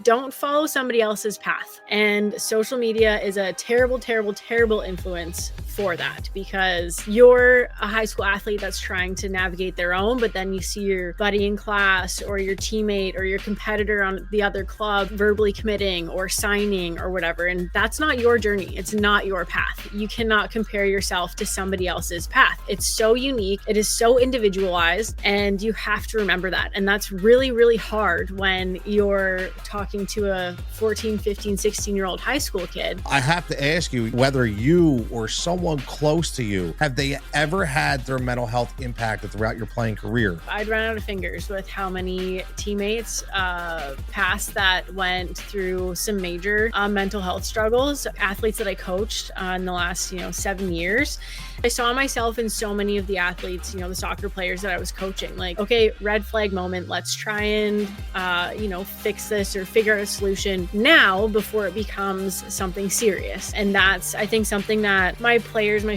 don't follow somebody else's path. And social media is a terrible, terrible, terrible influence for that, because you're a high school athlete that's trying to navigate their own, but then you see your buddy in class or your teammate or your competitor on the other club verbally committing or signing or whatever. And that's not your journey. It's not your path. You cannot compare yourself to somebody else's path. It's so unique. It is so individualized, and you have to remember that. And that's really, really hard when you're talking to a 14, 15, 16-year-old high school kid. I have to ask you whether you or someone close to you, have they ever had their mental health impacted throughout your playing career? I'd run out of fingers with how many teammates past that went through some major mental health struggles. Athletes that I coached in the last 7 years, I saw myself in so many of the athletes, the soccer players that I was coaching. Like, okay, red flag moment. Let's try and fix this or figure out a solution now before it becomes something serious. And that's, I think, something that my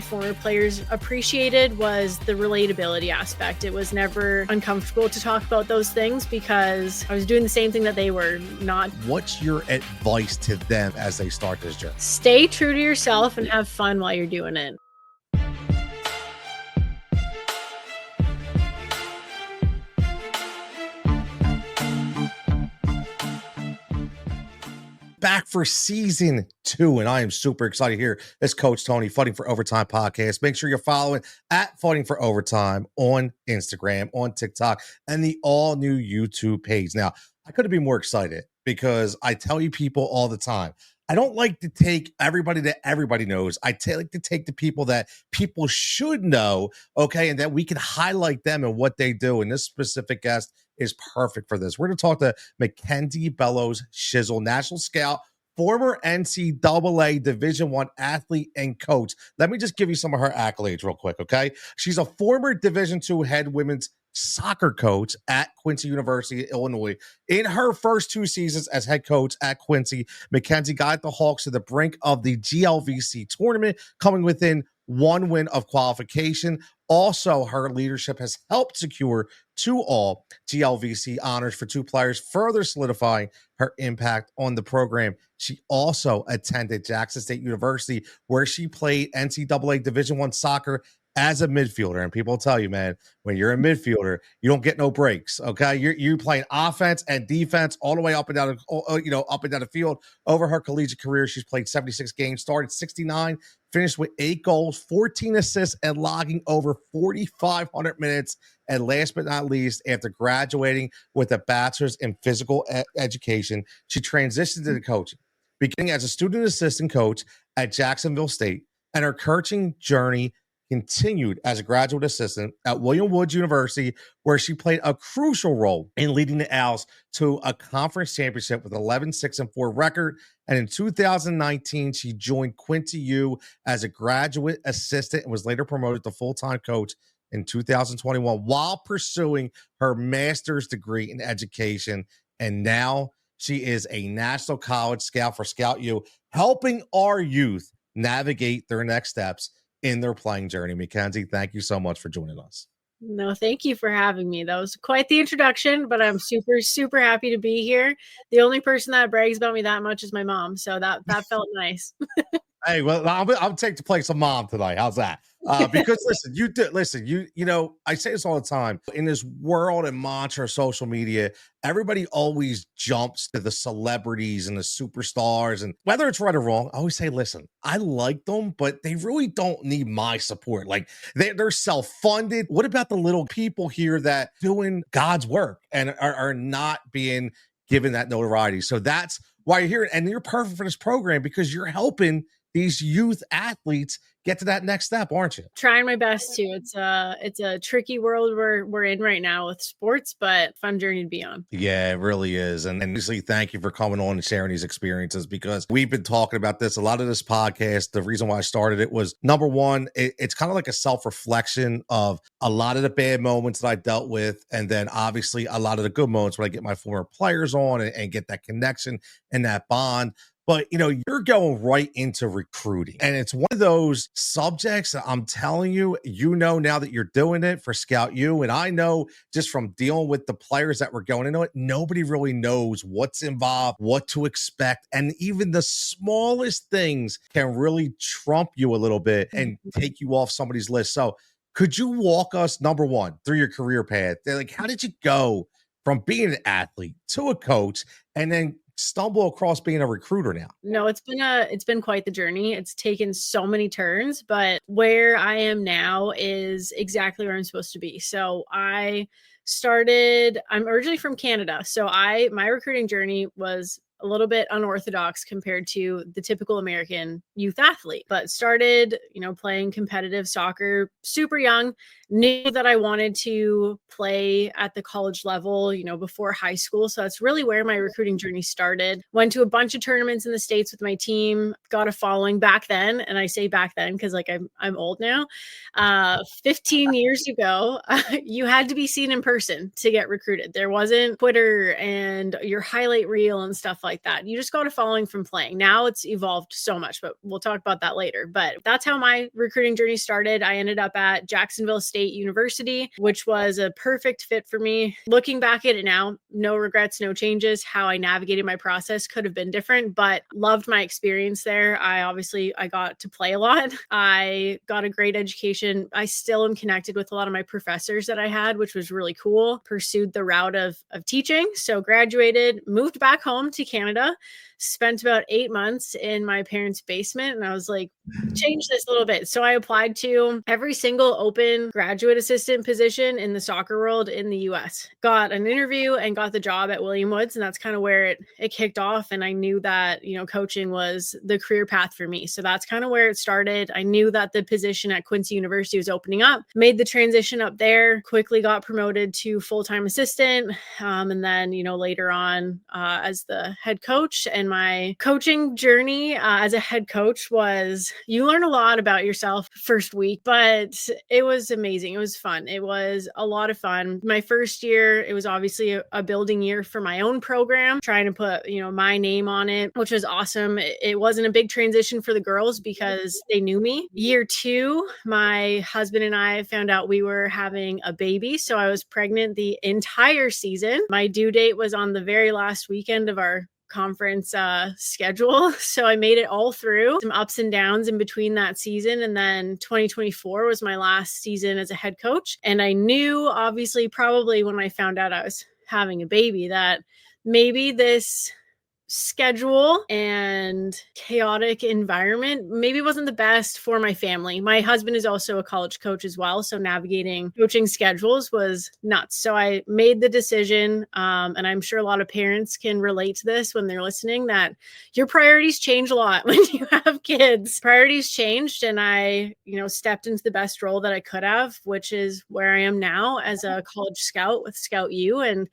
former players appreciated, was the relatability aspect. It was never uncomfortable to talk about those things because I was doing the same thing that they were not. What's your advice to them as they start this journey? Stay true to yourself and have fun while you're doing it. Back for season 2, and I am super excited here. It's Coach Tony, Fighting for Overtime podcast. Make sure you're following at Fighting for Overtime on Instagram, on TikTok, and the all new YouTube page. Now, I couldn't be more excited because I tell you people all the time, I don't like to take everybody that everybody knows. I like to take the people that people should know, okay, and that we can highlight them and what they do. And this specific guest is perfect for this. We're going to talk to Mackenzie Bellows-Schissel, National Scout, former NCAA Division I athlete and coach. Let me just give you some of her accolades real quick, okay? She's a former Division II head women's soccer coach at Quincy University, Illinois. In her first 2 seasons as head coach at Quincy, Mackenzie got the Hawks to the brink of the GLVC tournament, coming within 1 win of qualification. Also, her leadership has helped secure 2 all GLVC honors for 2 players, further solidifying her impact on the program. She also attended Jackson State University, where she played NCAA Division I soccer as a midfielder. And people tell you, man, when you're a midfielder, you don't get no breaks. Okay, you're playing offense and defense all the way up and down, up and down the field. Over her collegiate career, she's played 76 games, started 69, finished with 8 goals, 14 assists, and logging over 4,500 minutes. And last but not least, after graduating with a bachelor's in physical education, she transitioned to the coaching, beginning as a student assistant coach at Jacksonville State, and her coaching journey continued as a graduate assistant at William Woods University, where she played a crucial role in leading the Owls to a conference championship with 11-6-4 record. And in 2019, she joined Quincy U as a graduate assistant and was later promoted to full-time coach in 2021 while pursuing her master's degree in education. And now she is a National College Scout for Scout U, helping our youth navigate their next steps in their playing journey. Mackenzie, thank you so much for joining us. No, thank you for having me. That was quite the introduction, but I'm super, super happy to be here. The only person that brags about me that much is my mom, so that felt nice. Hey, well, I'll take the place of mom tonight. How's that? Because I say this all the time. In this world and mantra of social media, everybody always jumps to the celebrities and the superstars. And whether it's right or wrong, I always say, listen, I like them, but they really don't need my support. Like they're self-funded. What about the little people here that doing God's work and are not being given that notoriety? So that's why you're here. And you're perfect for this program because you're helping these youth athletes get to that next step, aren't you? Trying my best to. It's a tricky world we're in right now with sports, but fun journey to be on. Yeah, it really is. And obviously, thank you for coming on and sharing these experiences, because we've been talking about this. A lot of this podcast, the reason why I started it was, number one, it's kind of like a self-reflection of a lot of the bad moments that I dealt with. And then obviously a lot of the good moments when I get my former players on and get that connection and that bond. But, you're going right into recruiting. And it's one of those subjects that I'm telling you, now that you're doing it for Scout U. And I know just from dealing with the players that were going into it, nobody really knows what's involved, what to expect. And even the smallest things can really trump you a little bit and take you off somebody's list. So could you walk us, number one, through your career path? Like, how did you go from being an athlete to a coach and then stumble across being a recruiter now? No, it's been quite the journey. It's taken so many turns, but where I am now is exactly where I'm supposed to be. So I'm originally from Canada. So my recruiting journey was a little bit unorthodox compared to the typical American youth athlete, but started, playing competitive soccer super young, knew that I wanted to play at the college level, before high school. So that's really where my recruiting journey started. Went to a bunch of tournaments in the States with my team, got a following back then. And I say back then because I'm old now. 15 years ago, you had to be seen in person to get recruited. There wasn't Twitter and your highlight reel and stuff like that. You just got a following from playing. Now it's evolved so much, but we'll talk about that later. But that's how my recruiting journey started. I ended up at Jacksonville State University, which was a perfect fit for me. Looking back at it now, no regrets, no changes. How I navigated my process could have been different, but loved my experience there. I got to play a lot. I got a great education. I still am connected with a lot of my professors that I had, which was really cool. Pursued the route of teaching. So graduated, moved back home to Canada, spent about 8 months in my parents' basement. And I was like, change this a little bit. So I applied to every single open graduate assistant position in the soccer world in the US. Got an interview and got the job at William Woods. And that's kind of where it kicked off. And I knew that, coaching was the career path for me. So that's kind of where it started. I knew that the position at Quincy University was opening up, made the transition up there, quickly got promoted to full-time assistant. And then, later on as the head coach. And my coaching journey as a head coach you learn a lot about yourself first week, but it was amazing. It was fun. It was a lot of fun. My first year, it was obviously a building year for my own program, trying to put, my name on it, which was awesome. It wasn't a big transition for the girls because they knew me. Year 2, my husband and I found out we were having a baby. So I was pregnant the entire season. My due date was on the very last weekend of our conference schedule. So I made it all through, some ups and downs in between that season. And then 2024 was my last season as a head coach. And I knew, obviously, probably when I found out I was having a baby, that maybe this schedule and chaotic environment maybe wasn't the best for my family. My husband is also a college coach as well, so navigating coaching schedules was nuts. So I made the decision, and I'm sure a lot of parents can relate to this when they're listening, that your priorities change a lot when you have kids. Priorities changed, and I, stepped into the best role that I could have, which is where I am now as a college scout with Scout U, and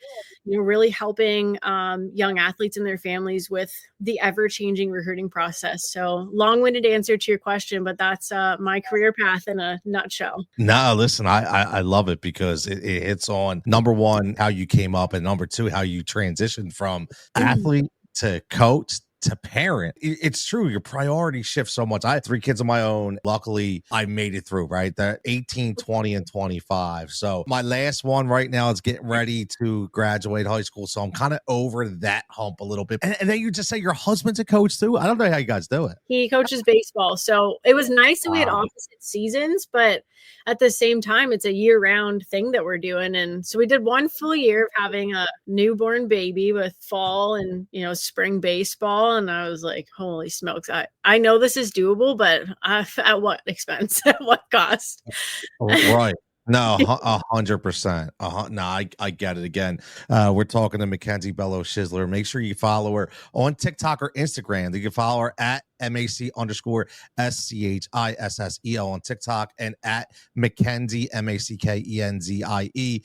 really helping young athletes and their families with the ever-changing recruiting process. So long-winded answer to your question, but that's my career path in a nutshell. No, listen, I love it because it hits on, number one, how you came up, and number two, how you transitioned from athlete to coach to parent. It's true. Your priorities shift so much. I had 3 kids of my own. Luckily, I made it through, right? They're 18, 20, and 25. So my last one right now is getting ready to graduate high school. So I'm kind of over that hump a little bit. And then you just say your husband's a coach too? I don't know how you guys do it. He coaches baseball. So it was nice that we had opposite seasons, but at the same time, it's a year-round thing that we're doing. And so we did one full year of having a newborn baby with fall and, spring baseball. And I was like, holy smokes, I know this is doable, but at what expense? At what cost? Right. No, 100%. No, I get it. Again, we're talking to Mackenzie Bellows-Schissel. Make sure you follow her on TikTok or Instagram. You can follow her at MAC_SCHISSEL on TikTok, and at Mackenzie, MACKENZIE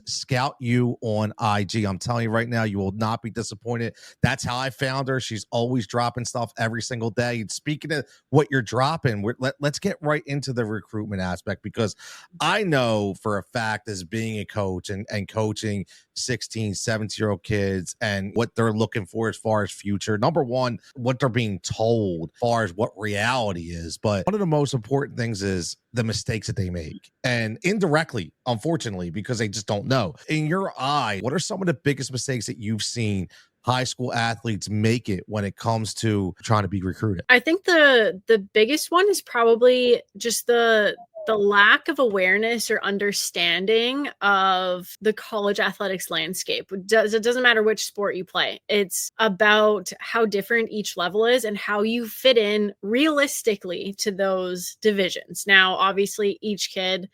Scout U on IG. I'm telling you right now, you will not be disappointed. That's how I found her. She's always dropping stuff every single day. And speaking of what you're dropping, let's get right into the recruitment aspect, because I know for a fact, as being a coach and coaching 16, 17-year-old kids and what they're looking for as far as future. Number one, what they're being told as far as what reality is. But one of the most important things is the mistakes that they make. And indirectly, unfortunately, because they just don't know. In your eye, what are some of the biggest mistakes that you've seen high school athletes make it when it comes to trying to be recruited? I think the biggest one is probably just the lack of awareness or understanding of the college athletics landscape. It doesn't matter which sport you play. It's about how different each level is and how you fit in realistically to those divisions. Now, obviously,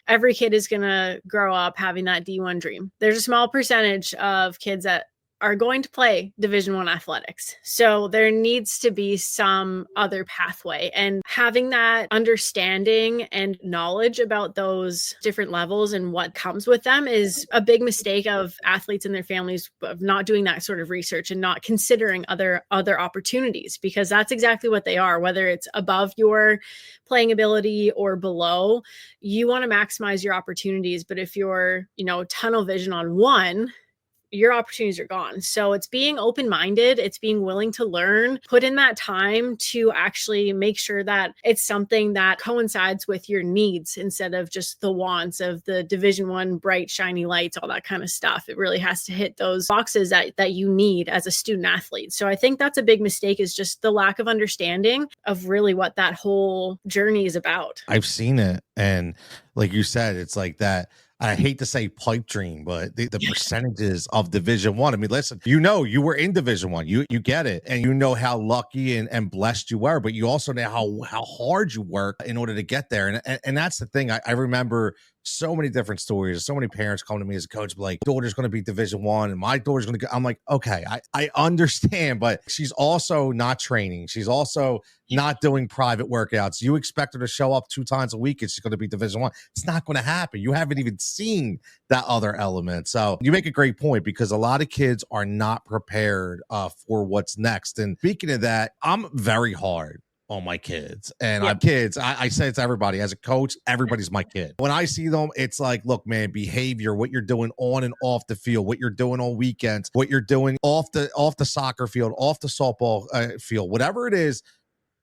every kid is going to grow up having that D1 dream. There's a small percentage of kids that are going to play Division I athletics. So there needs to be some other pathway, and having that understanding and knowledge about those different levels and what comes with them is a big mistake of athletes and their families, of not doing that sort of research and not considering other opportunities, because that's exactly what they are. Whether it's above your playing ability or below, you want to maximize your opportunities. But if you're, tunnel vision on one, your opportunities are gone. So it's being open-minded. It's being willing to learn, put in that time to actually make sure that it's something that coincides with your needs instead of just the wants of the Division I, bright, shiny lights, all that kind of stuff. It really has to hit those boxes that you need as a student athlete. So I think that's a big mistake, is just the lack of understanding of really what that whole journey is about. I've seen it. And like you said, it's like that. I hate to say pipe dream, but the percentages of Division I. I mean, listen, you were in Division I. You get it. And you know how lucky and blessed you were, but you also know how hard you work in order to get there. And that's the thing. I remember so many different stories. So many parents come to me as a coach, like, daughter's going to be Division I and my daughter's going to go. I'm like, okay, I understand, but she's also not training. She's also not doing private workouts. You expect her to show up 2 times a week and she's going to be Division I. It's not going to happen. You haven't even seen that other element. So you make a great point, because a lot of kids are not prepared for what's next. And speaking of that, I'm very hard on my kids. And I'm kids. I say it to everybody. As a coach, everybody's my kid. When I see them, it's like, look, man, behavior, what you're doing on and off the field, what you're doing on weekends, what you're doing off the soccer field, off the softball field, whatever it is,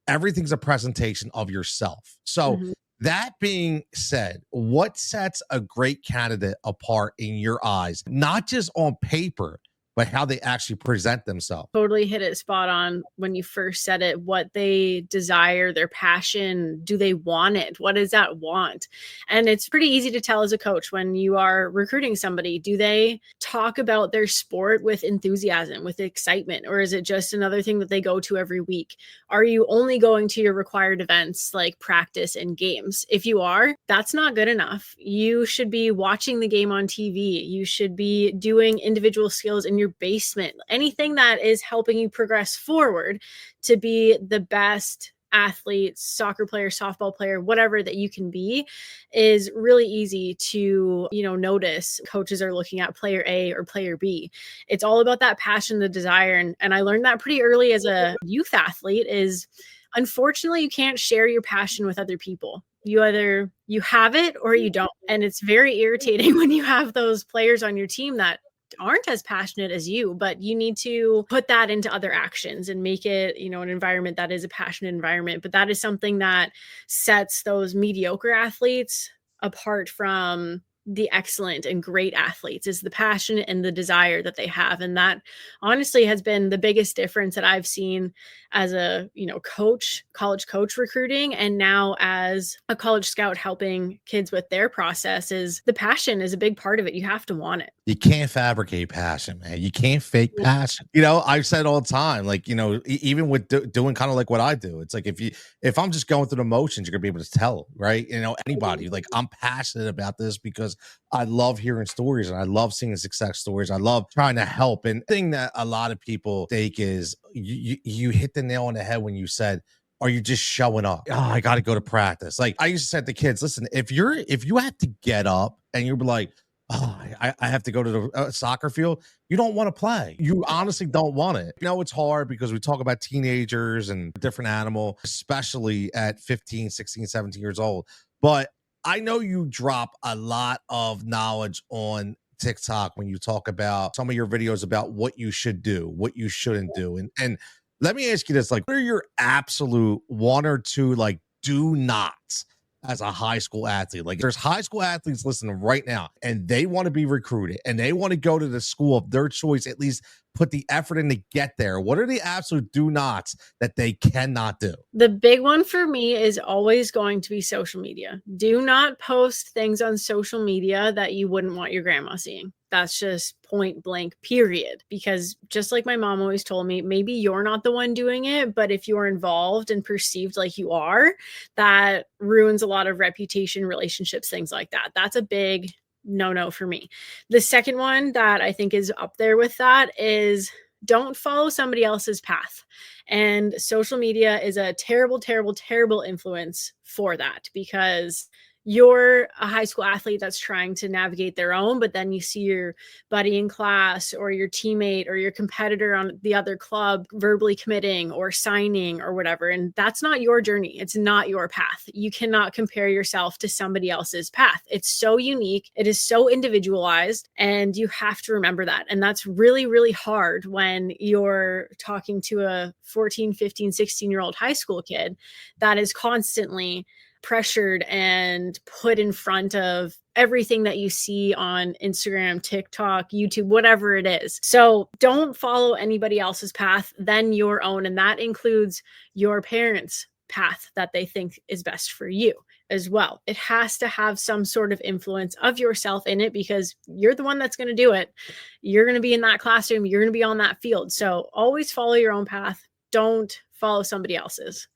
everything's a presentation of yourself. So that being said, what sets a great candidate apart in your eyes, not just on paper, but how they actually present themselves? Totally hit it spot on when you first said it. What they desire, their passion, do they want it? What is that want? And it's pretty easy to tell as a coach when you are recruiting somebody. Do they talk about their sport with enthusiasm, with excitement, or is it just another thing that they go to every week? Are you only going to your required events like practice and games? If you are, that's not good enough. You should be watching the game on TV. You should be doing individual skills in your basement, anything that is helping you progress forward to be the best athlete, soccer player, softball player, whatever that you can be, is really easy to, notice. Coaches are looking at player A or player B. It's all about that passion, the desire. And I learned that pretty early as a youth athlete is, unfortunately, you can't share your passion with other people. You have it or you don't. And it's very irritating when you have those players on your team that aren't as passionate as you, but you need to put that into other actions and make it, an environment that is a passionate environment. But that is something that sets those mediocre athletes apart from the excellent and great athletes, is the passion and the desire that they have. And that honestly has been the biggest difference that I've seen as a, coach, college coach recruiting, and now as a college scout helping kids with their process. Is the passion is a big part of it. You have to want it. You can't fabricate passion, man. You can't fake passion. I've said all the time, like, even with doing kind of like what I do, it's like, if I'm just going through the motions, you're gonna be able to tell, right? Anybody, like, I'm passionate about this because I love hearing stories and I love seeing success stories. I love trying to help. And the thing that a lot of people think is you hit the nail on the head when you said, are you just showing up? Oh, I got to go to practice. Like, I used to say to kids, listen, if you have to get up and you're like, oh, I have to go to the soccer field, you don't want to play. You honestly don't want it. It's hard because we talk about teenagers and different animal, especially at 15, 16, 17 years old. But I know you drop a lot of knowledge on TikTok when you talk about some of your videos about what you should do, what you shouldn't do. And let me ask you this, like, what are your absolute one or two, like, do nots as a high school athlete? Like, there's high school athletes listening right now, and they want to be recruited, and they want to go to the school of their choice, at least put the effort in to get there. What are the absolute do nots that they cannot do? The big one for me is always going to be social media. Do not post things on social media that you wouldn't want your grandma seeing. That's just point blank, period. Because just like my mom always told me, maybe you're not the one doing it, but if you're involved and perceived like you are, that ruins a lot of reputation, relationships, things like that. That's a big no for me. The second one that I think is up there with that is don't follow somebody else's path. And social media is a terrible, terrible, terrible influence for that, because you're a high school athlete that's trying to navigate their own, but then you see your buddy in class or your teammate or your competitor on the other club verbally committing or signing or whatever. And that's not your journey. It's not your path. You cannot compare yourself to somebody else's path. It's so unique. It is so individualized, and you have to remember that. And that's really, really hard when you're talking to a 14, 15, 16-year-old high school kid that is constantly pressured and put in front of everything that you see on Instagram, TikTok, YouTube, whatever it is. So don't follow anybody else's path than your own. And that includes your parents' path that they think is best for you as well. It has to have some sort of influence of yourself in it, because you're the one that's going to do it. You're going to be in that classroom. You're going to be on that field. So always follow your own path. Don't follow somebody else's.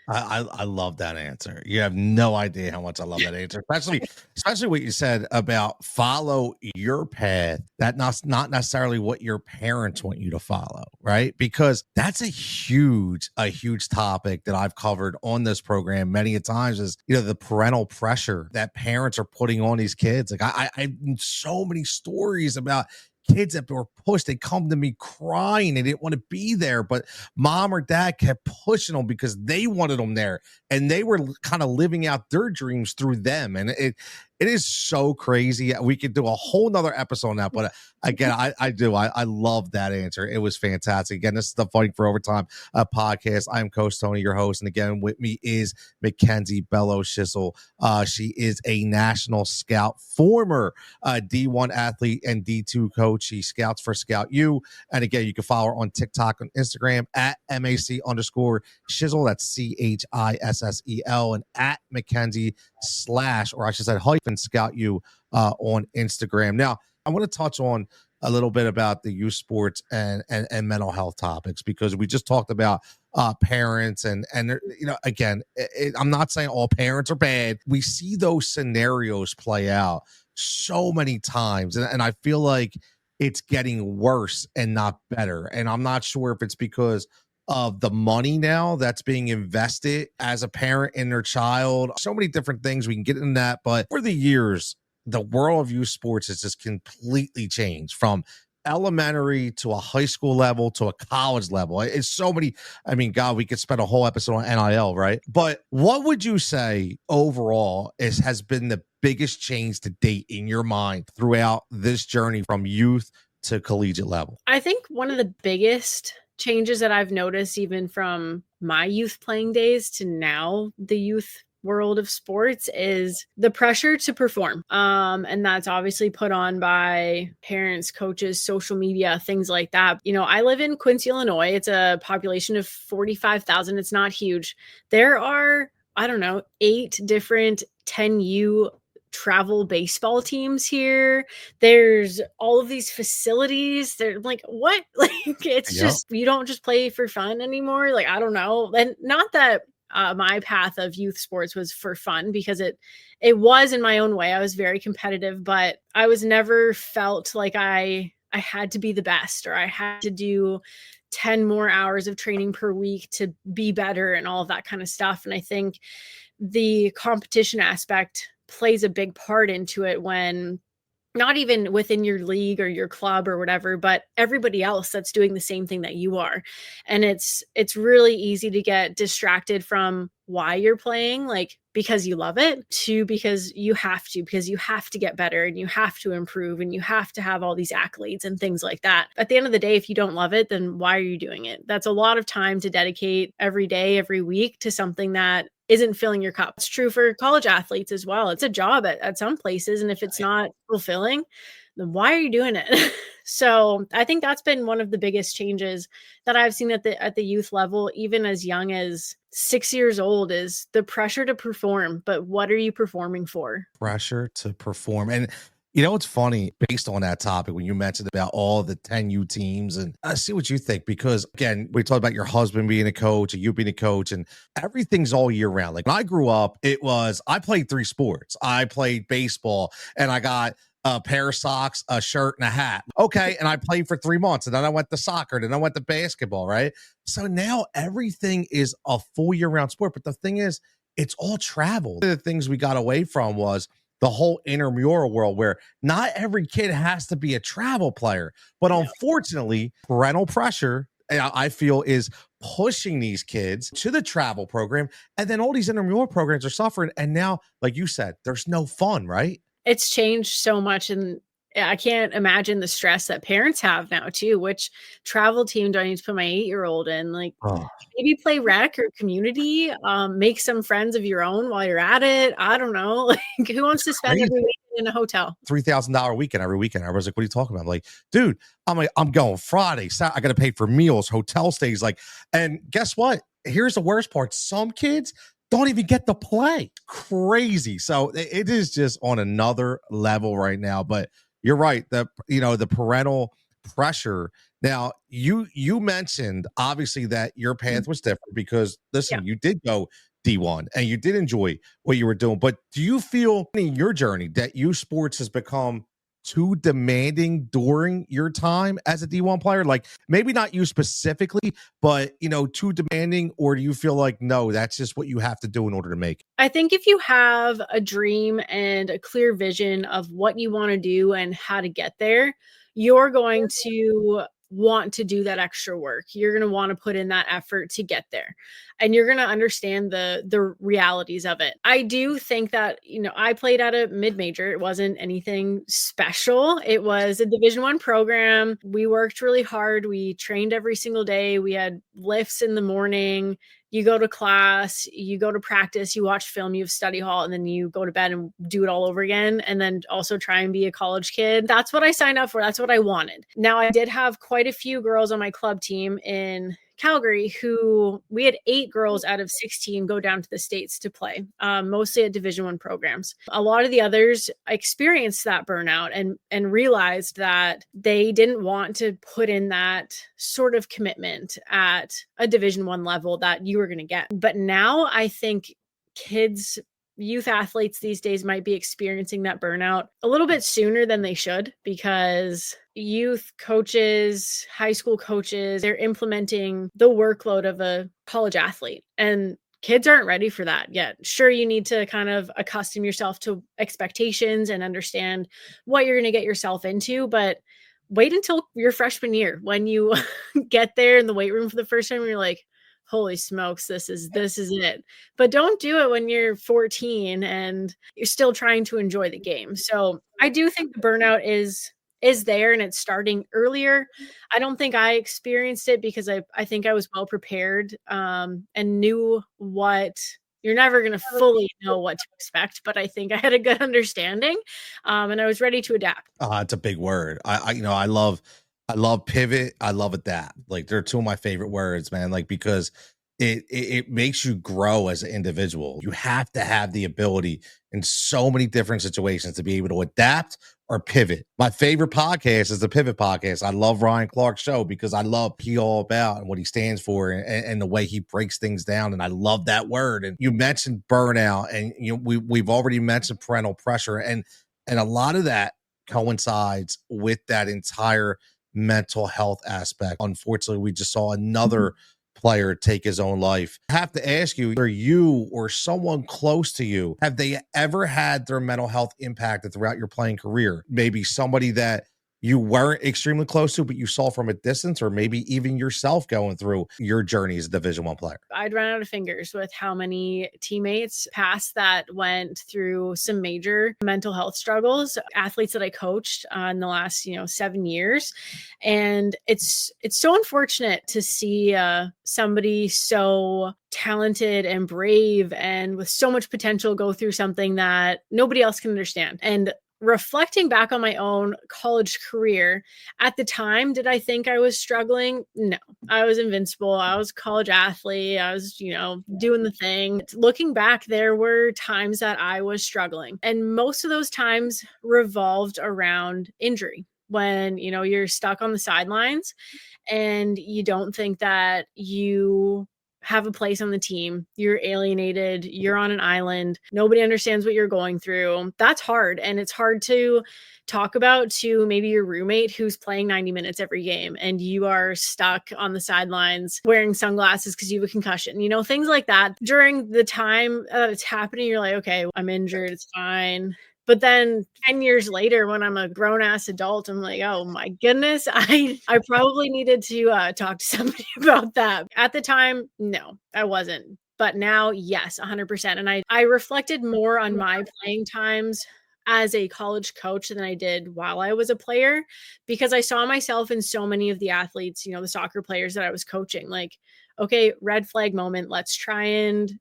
I love that answer. You have no idea how much I love that answer, especially what you said about follow your path. That's not necessarily what your parents want you to follow, right? Because that's a huge topic that I've covered on this program many a times. Is, you know, the parental pressure that parents are putting on these kids. Like I've so many stories about kids that were pushed. They come to me crying. They didn't want to be there, but mom or dad kept pushing them because they wanted them there, and they were kind of living out their dreams through them. And it is so crazy. We could do a whole nother episode on that, but again, I love that answer. It was fantastic. Again, this is the Fighting for Overtime podcast. I'm Coach Tony, your host, and again with me is Mackenzie Bellows-Schissel. She is a National Scout, former D1 athlete and D2 coach. She scouts for Scout U, and again, you can follow her on TikTok and Instagram at MAC_Schissel. That's CHISSEL, and at Mackenzie Scout U on Instagram. Now, I want to touch on a little bit about the youth sports and mental health topics, because we just talked about parents and you know, again, I'm not saying all parents are bad. We see those scenarios play out so many times, and I feel like it's getting worse and not better. And I'm not sure if it's because of the money now that's being invested as a parent in their child. So many different things. We can get into that. But for the years, the world of youth sports has just completely changed, from elementary to a high school level to a college level. It's so many. I mean, God, we could spend a whole episode on NIL, right? But what would you say overall has been the biggest change to date in your mind throughout this journey from youth to collegiate level? I think one of the biggest changes that I've noticed, even from my youth playing days to now, the youth world of sports, is the pressure to perform. And that's obviously put on by parents, coaches, social media, things like that. You know, I live in Quincy, Illinois. It's a population of 45,000. It's not huge. There are, I don't know, 8 different 10U travel baseball teams here. There's all of these facilities. They're like, what? Like, it's just, you don't just play for fun anymore. Like, I don't know. And not that my path of youth sports was for fun, because it was in my own way. I was very competitive, but I was never felt like I had to be the best, or I had to do 10 more hours of training per week to be better and all of that kind of stuff. And I think the competition aspect plays a big part into it when not even within your league or your club or whatever, but everybody else that's doing the same thing that you are. And it's really easy to get distracted from why you're playing, like because you love it, to because you have to get better and you have to improve and you have to have all these accolades and things like that. At the end of the day, if you don't love it, then why are you doing it? That's a lot of time to dedicate every day, every week to something that isn't filling your cup. It's true for college athletes as well. It's a job at some places. And if it's not fulfilling, then why are you doing it? So I think that's been one of the biggest changes that I've seen at the youth level, even as young as 6 years old, is the pressure to perform. But what are you performing for? Pressure to perform. And you know, it's funny based on that topic when you mentioned about all the 10U teams, and I see what you think, because again, we talked about your husband being a coach and you being a coach, and everything's all year round. Like when I grew up, I played 3 sports. I played baseball and I got a pair of socks, a shirt, and a hat. Okay. And I played for 3 months and then I went to soccer, then I went to basketball, right? So now everything is a full year round sport. But the thing is, it's all travel. One of the things we got away from was the whole intramural world, where not every kid has to be a travel player. But unfortunately, parental pressure, I feel, is pushing these kids to the travel program. And then all these intramural programs are suffering. And now, like you said, there's no fun, right? It's changed so much, and I can't imagine the stress that parents have now too. Which travel team do I need to put my 8-year-old in? Like, Oh, maybe play rec or community, make some friends of your own while you're at it. I don't know. Like, who wants it's to spend crazy. every weekend in a hotel? $3,000 weekend every weekend. I was like, what are you talking about? I'm like, dude, I'm going Friday. I got to pay for meals, hotel stays. Like, and guess what? Here's the worst part. Some kids don't even get to play. Crazy. So it is just on another level right now. But you're right. The parental pressure. Now, you mentioned obviously that your path was different because Yeah. listen, you did go D1 and you did enjoy what you were doing. But do you feel in your journey that youth sports has become too demanding during your time as a D1 player? Like maybe not you specifically, but too demanding, or do you feel like no, that's just what you have to do in order to make it? I think if you have a dream and a clear vision of what you want to do and how to get there, you're going to want to do that extra work. You're going to want to put in that effort to get there. And you're going to understand the realities of it. I do think that, I played at a mid-major. It wasn't anything special. It was a Division I program. We worked really hard. We trained every single day. We had lifts in the morning. You go to class, you go to practice, you watch film, you have study hall, and then you go to bed and do it all over again. And then also try and be a college kid. That's what I signed up for. That's what I wanted. Now, I did have quite a few girls on my club team in Calgary who we had 8 girls out of 16 go down to the States to play, mostly at Division I programs. A lot of the others experienced that burnout and realized that they didn't want to put in that sort of commitment at a Division I level that you were going to get. But now I think youth athletes these days might be experiencing that burnout a little bit sooner than they should, because youth coaches, high school coaches, they're implementing the workload of a college athlete, and kids aren't ready for that yet. Sure, you need to kind of accustom yourself to expectations and understand what you're going to get yourself into, but wait until your freshman year when you get there in the weight room for the first time and you're like, holy smokes, this is it. But don't do it when you're 14 and you're still trying to enjoy the game. So I do think the burnout is there, and it's starting earlier. I don't think I experienced it because I think I was well prepared, and knew what you're never going to fully know what to expect, but I think I had a good understanding, and I was ready to adapt. It's a big word. I love pivot. I love adapt. Like they're two of my favorite words, man. Like because it makes you grow as an individual. You have to have the ability in so many different situations to be able to adapt or pivot. My favorite podcast is the Pivot Podcast. I love Ryan Clark's show because I love what he all about and what he stands for, and the way he breaks things down. And I love that word. And you mentioned burnout, and we've already mentioned parental pressure, and a lot of that coincides with that entire mental health aspect. Unfortunately, we just saw another player take his own life. I have to ask you, are you or someone close to you, have they ever had their mental health impacted throughout your playing career? Maybe somebody that you weren't extremely close to, but you saw from a distance, or maybe even yourself going through your journey as a Division I player? I'd run out of fingers with how many teammates past that went through some major mental health struggles, athletes that I coached in the last, 7 years. And it's so unfortunate to see somebody so talented and brave and with so much potential go through something that nobody else can understand. And reflecting back on my own college career, at the time, did I think I was struggling? No, I was invincible. I was a college athlete. I was, doing the thing. Looking back, there were times that I was struggling. And most of those times revolved around injury. When, you're stuck on the sidelines and you don't think that you have a place on the team, you're alienated, you're on an island, nobody understands what you're going through. That's hard. And it's hard to talk about to maybe your roommate who's playing 90 minutes every game and you are stuck on the sidelines wearing sunglasses because you have a concussion, things like that. During the time that it's happening, you're like, okay, I'm injured, it's fine. But then 10 years later, when I'm a grown ass adult, I'm like, oh my goodness, I probably needed to talk to somebody about that. At the time, no, I wasn't. But now, yes, 100%. And I reflected more on my playing times as a college coach than I did while I was a player, because I saw myself in so many of the athletes, the soccer players that I was coaching. Like, okay, red flag moment. Let's try and,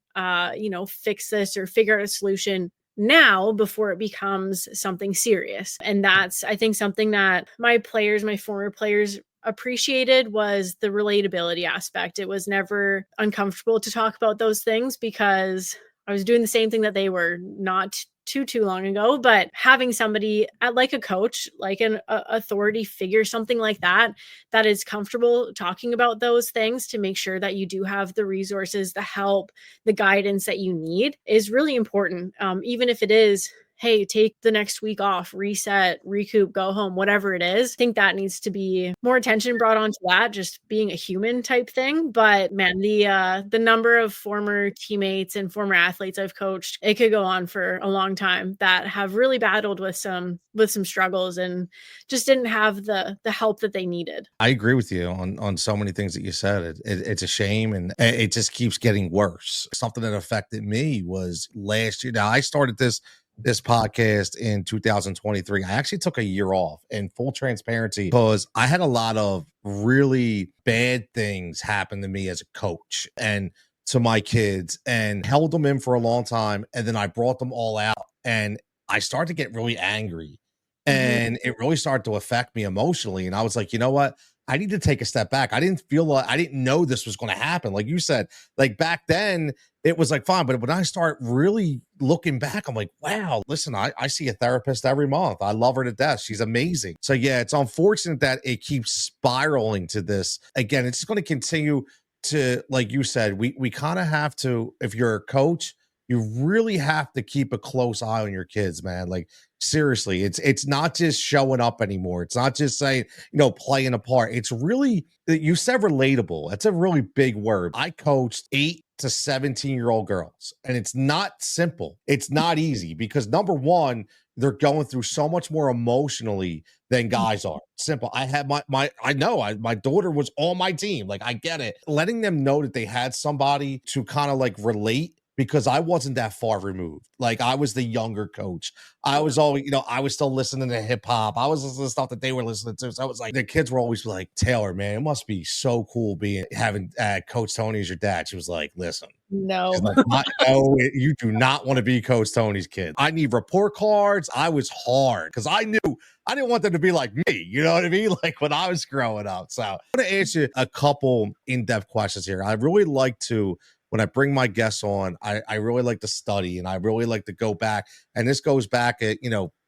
fix this or figure out a solution now before it becomes something serious. And that's, I think, something that my former players appreciated, was the relatability aspect. It was never uncomfortable to talk about those things because I was doing the same thing that they were, not too long ago. But having somebody like a coach, like an authority figure, something like that is comfortable talking about those things to make sure that you do have the resources, the help, the guidance that you need, is really important. Even if it is, hey, take the next week off, reset, recoup, go home, whatever it is. I think that needs to be more attention brought onto that, just being a human type thing. But man, the number of former teammates and former athletes I've coached, it could go on for a long time, that have really battled with some struggles and just didn't have the help that they needed. I agree with you on so many things that you said. It's a shame, and it just keeps getting worse. Something that affected me was last year. Now, I started this podcast in 2023. I actually took a year off, in full transparency, because I had a lot of really bad things happen to me as a coach and to my kids, and held them in for a long time. And then I brought them all out, and I started to get really angry, and it really started to affect me emotionally. And I was like, you know what? I need to take a step back. I didn't know this was going to happen. Like you said, like back then it was like fine. But when I start really looking back, I'm like, wow, listen, I see a therapist every month. I love her to death. She's amazing. So yeah, it's unfortunate that it keeps spiraling to this. Again, it's just going to continue to, like you said, we kind of have to, if you're a coach, you really have to keep a close eye on your kids, man. Like seriously, it's not just showing up anymore. It's not just saying, playing a part. It's really, you said relatable. That's a really big word. I coached 8 to 17-year-old girls, and it's not simple. It's not easy because number one, they're going through so much more emotionally than guys are. Simple. I had my daughter was on my team. Like I get it. Letting them know that they had somebody to kind of like relate, because I wasn't that far removed. Like I was the younger coach. I was always, I was still listening to hip hop. I was listening to stuff that they were listening to. So I was like, the kids were always like, Taylor, man, it must be so cool having Coach Tony as your dad. She was like, listen, no, like, no, you do not want to be Coach Tony's kid. I need report cards. I was hard because I knew I didn't want them to be like me. You know what I mean? Like when I was growing up. So I'm going to answer a couple in-depth questions here. I really like to, when I bring my guests on, I really like to study, and I really like to go back. And this goes back at,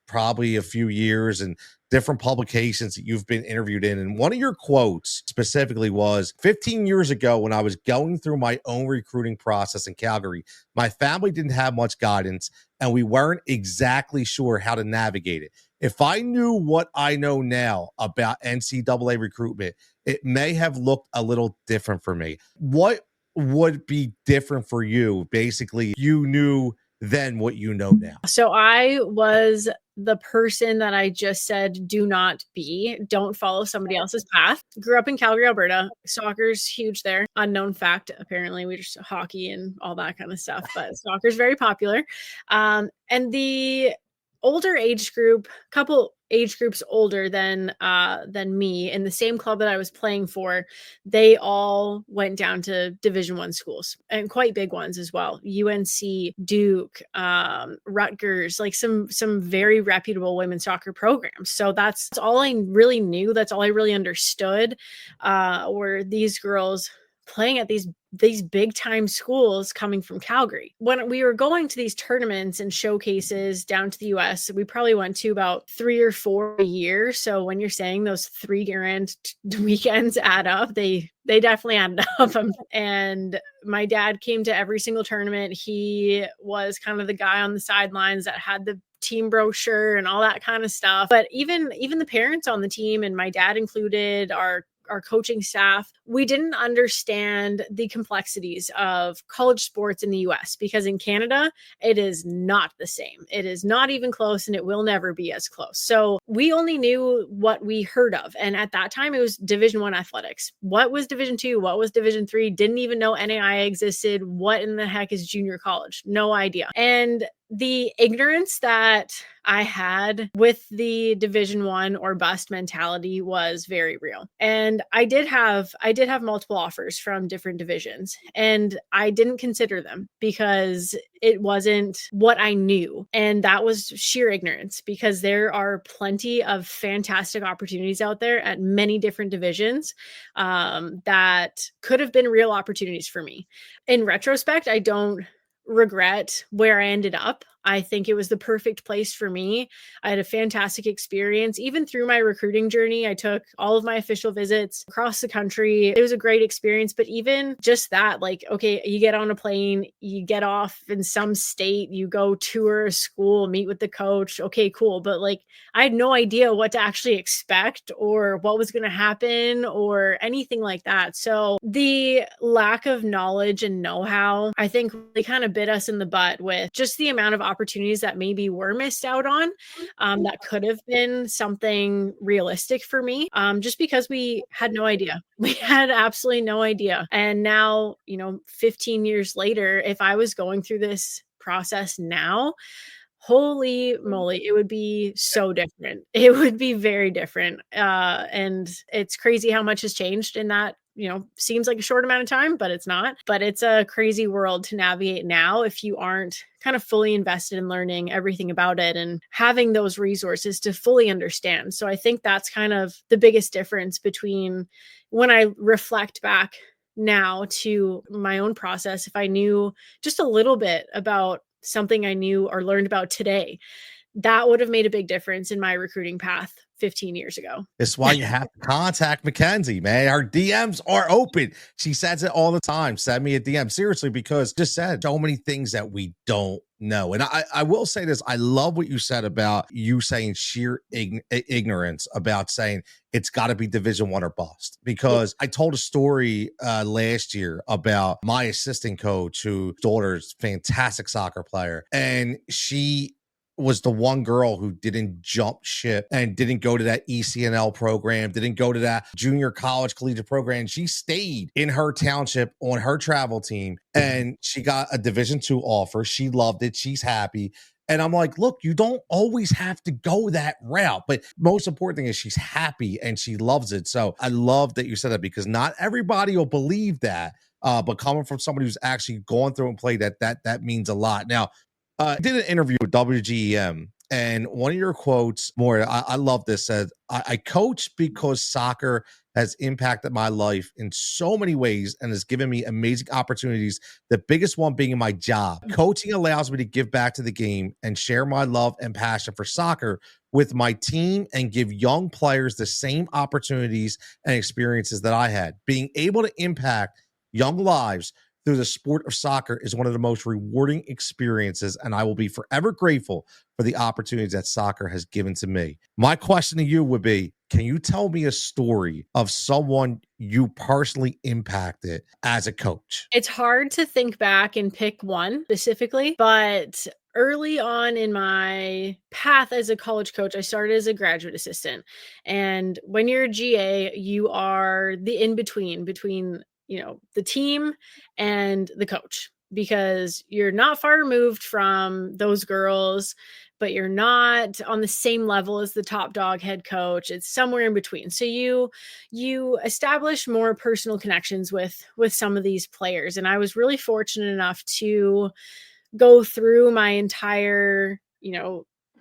probably a few years and different publications that you've been interviewed in. And one of your quotes specifically was 15 years ago when I was going through my own recruiting process in Calgary, my family didn't have much guidance and we weren't exactly sure how to navigate it. If I knew what I know now about NCAA recruitment, it may have looked a little different for me. What would be different for you? Basically, you knew then what you know now. So I was the person that I just said, do not be. Don't follow somebody else's path. Grew up in Calgary, Alberta. Soccer's huge there. Unknown fact, apparently. We just hockey and all that kind of stuff, but soccer's very popular. And the older age group, couple age groups older than me in the same club that I was playing for, they all went down to Division I schools, and quite big ones as well. UNC, Duke, Rutgers, like some very reputable women's soccer programs. So that's all I really knew. That's all I really understood, were these girls playing at these big time schools coming from Calgary. When we were going to these tournaments and showcases down to the US, we probably went to about 3 or 4 a year. So when you're saying those 3 grand weekends add up, they definitely added up. And my dad came to every single tournament. He was kind of the guy on the sidelines that had the team brochure and all that kind of stuff. But even the parents on the team, and my dad included, our coaching staff, we didn't understand the complexities of college sports in the US, because in Canada, it is not the same. It is not even close, and it will never be as close. So we only knew what we heard of. And at that time, it was Division I athletics. What was Division II? What was Division III? Didn't even know NAIA existed. What in the heck is junior college? No idea. And the ignorance that I had with the Division I or bust mentality was very real. And I did have multiple offers from different divisions, and I didn't consider them because it wasn't what I knew. And that was sheer ignorance, because there are plenty of fantastic opportunities out there at many different divisions that could have been real opportunities for me. In retrospect, I don't regret where I ended up. I think it was the perfect place for me. I had a fantastic experience. Even through my recruiting journey, I took all of my official visits across the country. It was a great experience. But even just that, like, okay, you get on a plane, you get off in some state, you go tour a school, meet with the coach. Okay, cool. But like, I had no idea what to actually expect or what was going to happen or anything like that. So the lack of knowledge and know-how, I think, really kind of bit us in the butt with just the amount of opportunities that maybe were missed out on, that could have been something realistic for me, just because we had no idea. We had absolutely no idea. And now, 15 years later, if I was going through this process now, holy moly, it would be so different. It would be very different. And it's crazy how much has changed in that, seems like a short amount of time, but it's not. But it's a crazy world to navigate now if you aren't kind of fully invested in learning everything about it and having those resources to fully understand. So I think that's kind of the biggest difference between when I reflect back now to my own process. If I knew just a little bit about something I knew or learned about today, that would have made a big difference in my recruiting path 15 years ago. It's why you have to contact Mackenzie, man. Her DMs are open. She says it all the time. Send me a DM. Seriously, because just said so many things that we don't know. And I will say this. I love what you said about you saying sheer ignorance about saying it's got to be Division I or bust. Because I told a story last year about my assistant coach, whose daughter's fantastic soccer player. And she was the one girl who didn't jump ship and didn't go to that ECNL program, didn't go to that junior college collegiate program. She stayed in her township on her travel team, and she got a Division II offer. She loved it. She's happy. And I'm like, look, you don't always have to go that route. But most important thing is she's happy and she loves it. So I love that you said that, because not everybody will believe that. But coming from somebody who's actually gone through and played that means a lot. Now, I did an interview with WGEM, and one of your quotes, I love this, said, I coach because soccer has impacted my life in so many ways and has given me amazing opportunities, the biggest one being my job. Coaching allows me to give back to the game and share my love and passion for soccer with my team and give young players the same opportunities and experiences that I had. Being able to impact young lives through the sport of soccer is one of the most rewarding experiences, and I will be forever grateful for the opportunities that soccer has given to me. My question to you would be, Can you tell me a story of someone you personally impacted as a coach? It's hard to think back and pick one specifically, but early on in my path as a college coach, I started as a graduate assistant. And when you're a GA, you are the in between, the team and the coach, because you're not far removed from those girls, but you're not on the same level as the top dog head coach. It's somewhere in between. So you establish more personal connections with some of these players, and I was really fortunate enough to go through my entire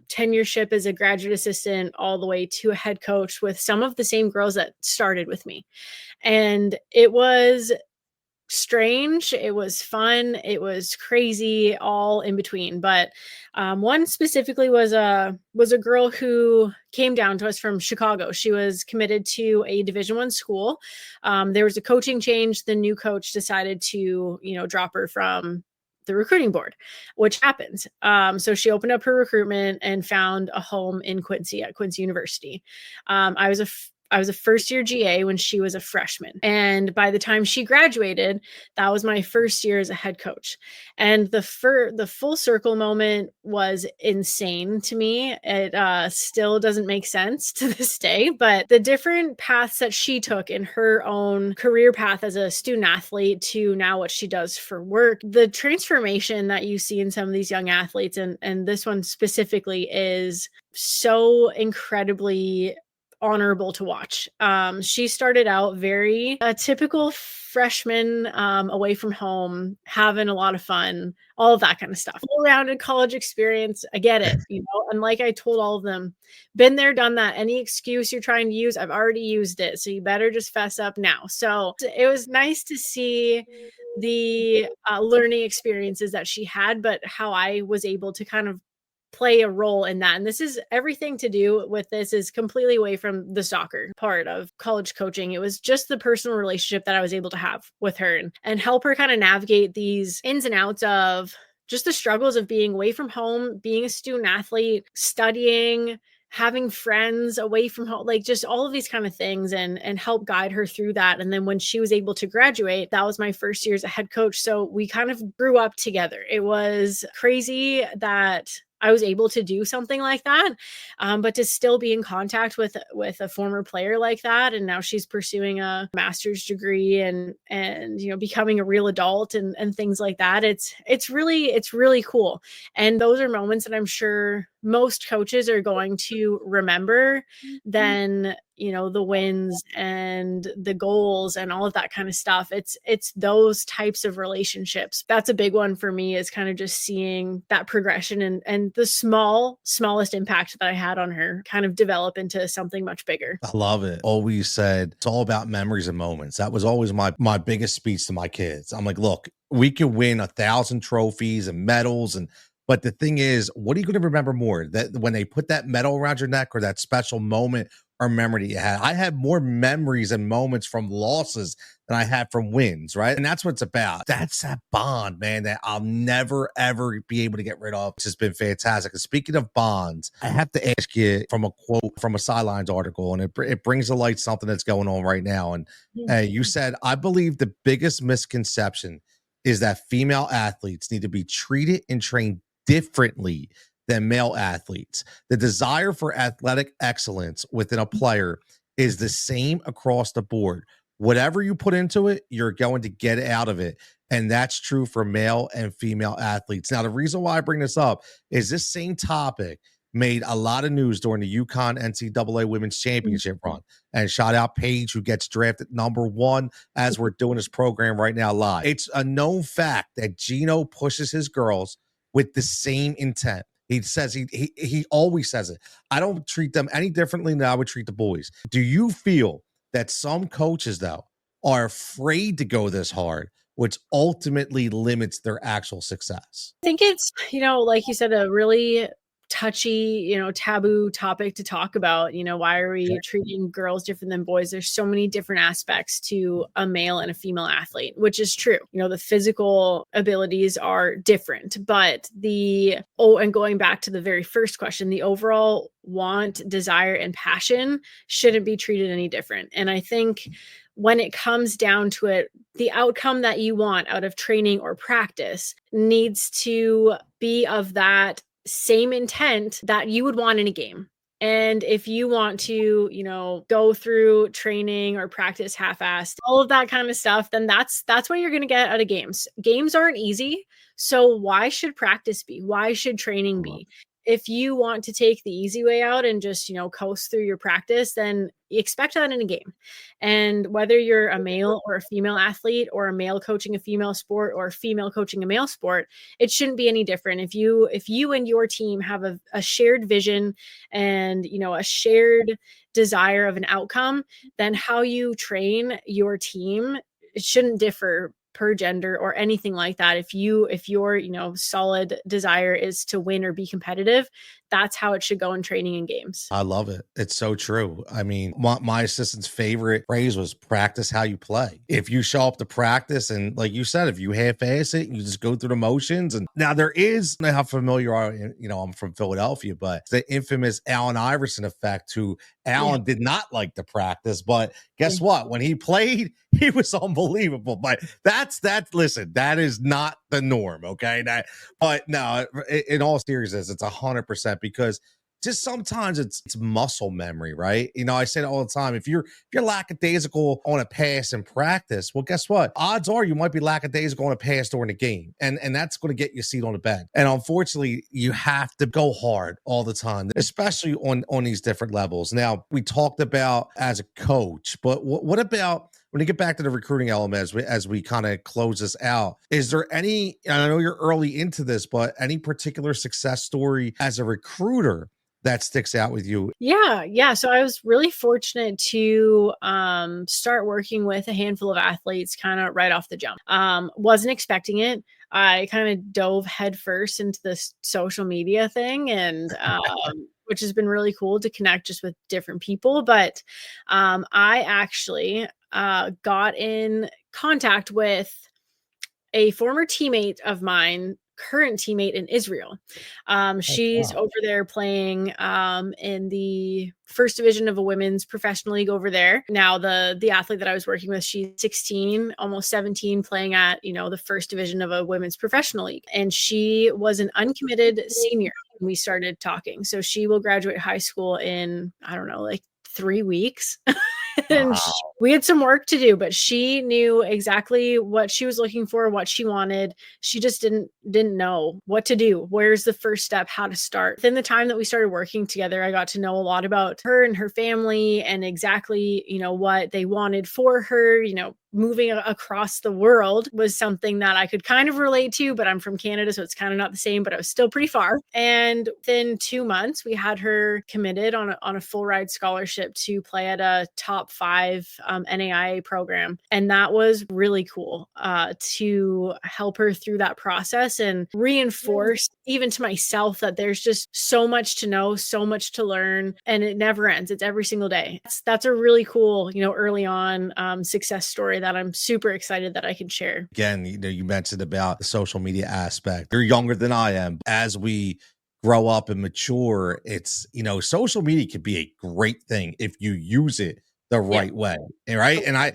tenureship as a graduate assistant all the way to a head coach with some of the same girls that started with me. And it was strange, it was fun, it was crazy, all in between. But one specifically was a girl who came down to us from Chicago. She was committed to a Division I school. There was a coaching change. The new coach decided to drop her from the recruiting board, which happens. So she opened up her recruitment and found a home in Quincy at Quincy University. I was a first year GA when she was a freshman. And by the time she graduated, that was my first year as a head coach. And the full circle moment was insane to me. It still doesn't make sense to this day, but the different paths that she took in her own career path as a student athlete to now what she does for work, the transformation that you see in some of these young athletes, and this one specifically, is so incredibly honorable to watch. She started out very a typical freshman, away from home, having a lot of fun, all of that kind of stuff. Full-rounded college experience. I get it, and like I told all of them, been there, done that. Any excuse you're trying to use, I've already used it. So you better just fess up now. So it was nice to see the learning experiences that she had, but how I was able to kind of play a role in that. And this is everything to do with this is completely away from the soccer part of college coaching. It was just the personal relationship that I was able to have with her and help her kind of navigate these ins and outs of just the struggles of being away from home, being a student athlete, studying, having friends away from home, like just all of these kind of things, and help guide her through that. And then when she was able to graduate, that was my first year as a head coach. So we kind of grew up together. It was crazy that I was able to do something like that, but to still be in contact with a former player like that, and now she's pursuing a master's degree and becoming a real adult and things like that. It's really cool, and those are moments that I'm sure most coaches are going to remember. Then the wins and the goals and all of that kind of stuff. It's those types of relationships. That's a big one for me, is kind of just seeing that progression and the smallest impact that I had on her kind of develop into something much bigger. I love it. Always said it's all about memories and moments. That was always my biggest speech to my kids. I'm like, look, we can win 1,000 trophies and medals, but the thing is, what are you going to remember more? That when they put that medal around your neck, or that special moment or memory that you had? I had more memories and moments from losses than I had from wins, right? And that's what it's about. That's that bond, man, that I'll never, ever be able to get rid of. It's just been fantastic. And speaking of bonds, I have to ask you from a quote from a Sidelines article, and it brings to light something that's going on right now. And you said, I believe the biggest misconception is that female athletes need to be treated and trained differently than male athletes. The desire for athletic excellence within a player is the same across the board. Whatever you put into it, you're going to get out of it. And that's true for male and female athletes. Now, the reason why I bring this up is this same topic made a lot of news during the UConn NCAA Women's Championship run. And shout out Paige, who gets drafted #1 as we're doing this program right now live. It's a known fact that Gino pushes his girls with the same intent. He says he always says it. I don't treat them any differently than I would treat the boys. Do you feel that some coaches, though, are afraid to go this hard, which ultimately limits their actual success? I think it's, like you said, a really touchy, taboo topic to talk about. Why are we treating girls different than boys? There's so many different aspects to a male and a female athlete, which is true. The physical abilities are different, but and going back to the very first question, the overall want, desire, and passion shouldn't be treated any different. And I think when it comes down to it, the outcome that you want out of training or practice needs to be of that same intent that you would want in a game. And if you want to, go through training or practice half-assed, all of that kind of stuff, then that's what you're going to get out of games. Games aren't easy. So why should practice be? Why should training be? If you want to take the easy way out and just, coast through your practice, then expect that in a game. And whether you're a male or a female athlete, or a male coaching a female sport, or a female coaching a male sport, it shouldn't be any different. If you and your team have a shared vision and, a shared desire of an outcome, then how you train your team, it shouldn't differ per gender or anything like that. If your solid desire is to win or be competitive, that's how it should go in training and games. I love it. It's so true. I mean, my assistant's favorite phrase was practice how you play. If you show up to practice and, like you said, if you half-ass it, you just go through the motions. And now there is, how familiar are, I'm from Philadelphia, but the infamous Allen Iverson effect, who Allen did not like to practice, but guess what? When he played, he was unbelievable. But listen, that is not the norm. Okay. But no, in all seriousness, it's 100%, because just sometimes it's muscle memory, right? I say it all the time. If you're lackadaisical on a pass in practice, well, guess what? Odds are you might be lackadaisical on a pass during the game, and that's going to get you a seat on the bench. And unfortunately, you have to go hard all the time, especially on these different levels. Now, we talked about as a coach, but what about when you get back to the recruiting element as we kind of close this out? Is there any, and I know you're early into this, but any particular success story as a recruiter that sticks out with you? Yeah. So I was really fortunate to start working with a handful of athletes kind of right off the jump. Wasn't expecting it. I kind of dove headfirst into this social media thing, and which has been really cool to connect just with different people. But I actually got in contact with a former teammate of mine, current teammate in Israel. She's over there playing in the first division of a women's professional league over there. Now, the athlete that I was working with, she's 16, almost 17, playing at, the first division of a women's professional league. And she was an uncommitted senior when we started talking. So she will graduate high school in, I don't know, like 3 weeks. And we had some work to do, but she knew exactly what she was looking for, what she wanted. She just didn't know what to do. Where's the first step, how to start. Within the time that we started working together, I got to know a lot about her and her family, and exactly, what they wanted for her. Moving across the world was something that I could kind of relate to, but I'm from Canada, so it's kind of not the same, but I was still pretty far. And within 2 months, we had her committed on a full ride scholarship to play at a top 5 NAIA program. And that was really cool to help her through that process and reinforce even to myself that there's just so much to know, so much to learn, and it never ends. It's every single day. That's a really cool, early on success story that I'm super excited that I can share. Again, you mentioned about the social media aspect. You're younger than I am. As we grow up and mature, it's, social media can be a great thing if you use it the right way. Right. And I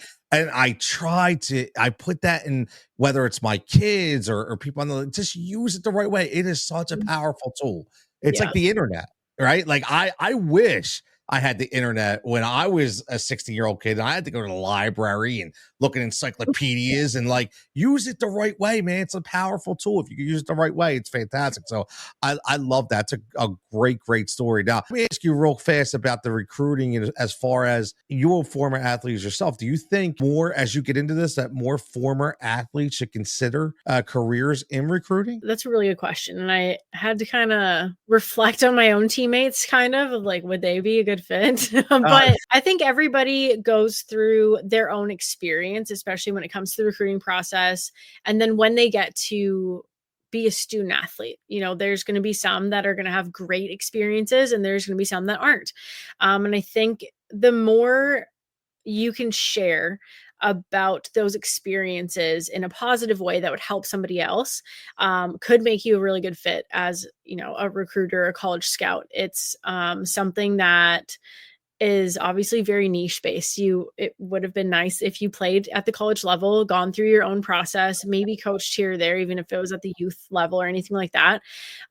put that in, whether it's my kids or people just use it the right way. It is such a powerful tool. It's like the internet, right? Like I wish I had the internet when I was a 16-year-old kid, and I had to go to the library and look at encyclopedias and use it the right way, man. It's a powerful tool. If you can use it the right way, it's fantastic. So I love that. It's a great story. Now, let me ask you real fast about the recruiting, as far as your former athletes yourself. Do you think more, as you get into this, that more former athletes should consider careers in recruiting? That's a really good question. And I had to kind of reflect on my own teammates, of would they be a good fit? But I think everybody goes through their own experience, especially when it comes to the recruiting process. And then when they get to be a student athlete. There's going to be some that are going to have great experiences, and there's going to be some that aren't. And I think the more you can share about those experiences in a positive way that would help somebody else, could make you a really good fit as, a recruiter, a college scout. It's something that is obviously very niche based. It would have been nice if you played at the college level, gone through your own process, maybe coached here or there, even if it was at the youth level or anything like that.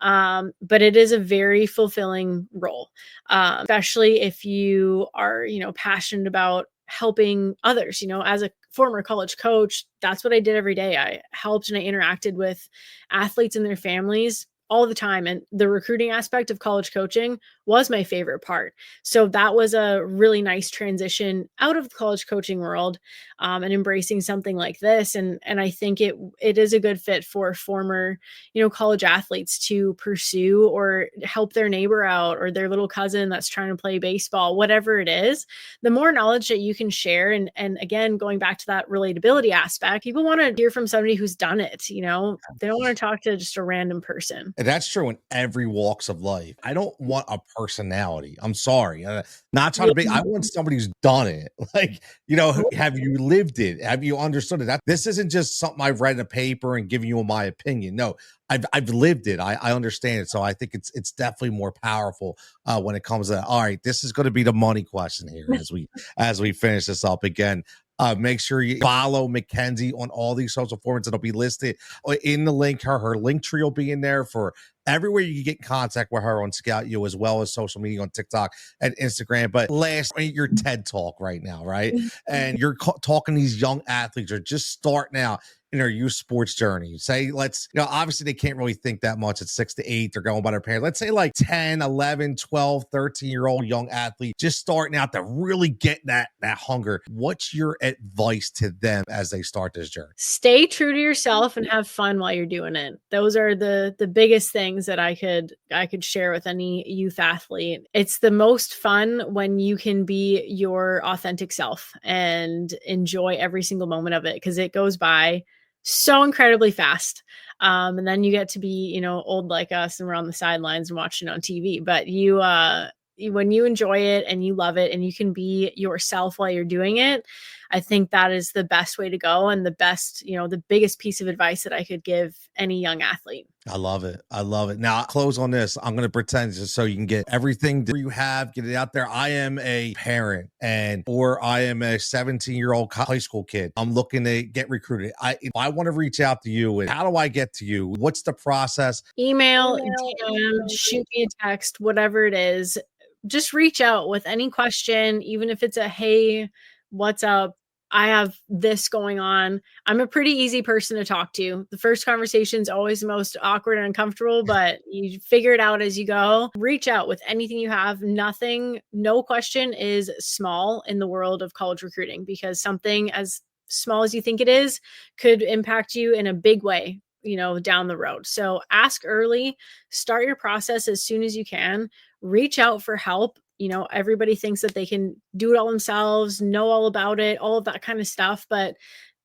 But it is a very fulfilling role, especially if you are, passionate about helping others. As a former college coach, that's what I did every day. I helped and I interacted with athletes and their families all the time. And the recruiting aspect of college coaching was my favorite part. So that was a really nice transition out of the college coaching world, and embracing something like this. And I think it is a good fit for former, college athletes to pursue or help their neighbor out or their little cousin that's trying to play baseball, whatever it is. The more knowledge that you can share, and again, going back to that relatability aspect, people want to hear from somebody who's done it. They don't want to talk to just a random person. And that's true in every walks of life. I don't want a personality. I'm sorry. Not trying to be, I want somebody who's done it. Like, have you lived it? Have you understood it? This isn't just something I've read in a paper and giving you my opinion. No, I've lived it. I understand it. So I think it's definitely more powerful when it comes to, all right, this is going to be the money question here as we finish this up again. Make sure you follow Mackenzie on all these social formats. It'll be listed in the link. Her link tree will be in there for everywhere you can get in contact with her on Scout U, as well as social media on TikTok and Instagram. But last, your TED Talk right now, right? And you're talking to these young athletes are just starting out in their youth sports journey. Say, obviously they can't really think that much at 6 to 8. They're going by their parents. Let's say like 10, 11, 12, 13-year-old young athlete just starting out to really get that hunger. What's your advice to them as they start this journey? Stay true to yourself and have fun while you're doing it. Those are the biggest things that I could share with any youth athlete. It's the most fun when you can be your authentic self and enjoy every single moment of it, because it goes by so incredibly fast. And then you get to be, old like us and we're on the sidelines and watching on TV. But when you enjoy it and you love it and you can be yourself while you're doing it, I think that is the best way to go, and the best, the biggest piece of advice that I could give any young athlete. I love it. I love it. Now, I'll close on this. I'm going to pretend just so you can get everything that you have, get it out there. I am a parent or I am a 17-year-old high school kid. I'm looking to get recruited. If I want to reach out to you, how do I get to you? What's the process? Email, DM, shoot me a text, whatever it is. Just reach out with any question, even if it's a, hey, what's up? I have this going on. I'm a pretty easy person to talk to. The first conversation is always the most awkward and uncomfortable, but you figure it out as you go. Reach out with anything you have. No question is small in the world of college recruiting, because something as small as you think it is could impact you in a big way, down the road. So ask early, start your process as soon as you can, reach out for help. Everybody thinks that they can do it all themselves, know all about it, all of that kind of stuff. But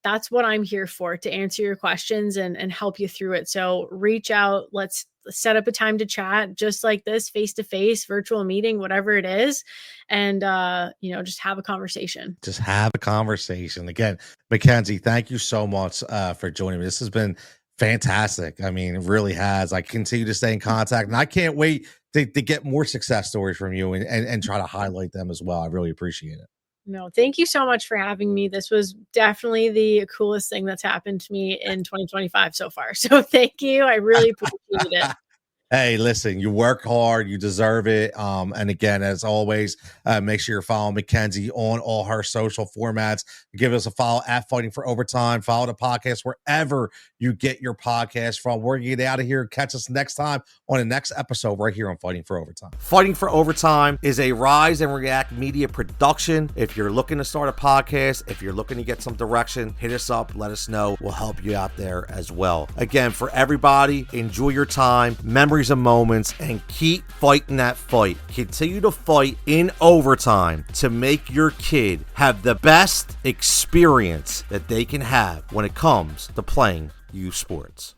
that's what I'm here for, to answer your questions and help you through it. So reach out. Let's set up a time to chat, just like this, face-to-face, virtual meeting, whatever it is. And, just have a conversation. Just have a conversation. Again, Mackenzie, thank you so much for joining me. This has been fantastic. I mean, it really has. I continue to stay in contact, and I can't wait to get more success stories from you and try to highlight them as well. I really appreciate it. No, thank you so much for having me. This was definitely the coolest thing that's happened to me in 2025 so far. So thank you. I really appreciate it. Hey, listen, you work hard, you deserve it. And again, as always, make sure you're following Mackenzie on all her social formats. Give us a follow at Fighting for Overtime. Follow the podcast wherever you get your podcast from. We're going to get out of here. Catch us next time on the next episode right here on Fighting for Overtime. Fighting for Overtime is a Rise and React media production. If you're looking to start a podcast, if you're looking to get some direction, hit us up. Let us know. We'll help you out there as well. Again, for everybody, enjoy your time. Memories of moments, and keep fighting that fight. Continue to fight in overtime to make your kid have the best experience that they can have when it comes to playing youth sports.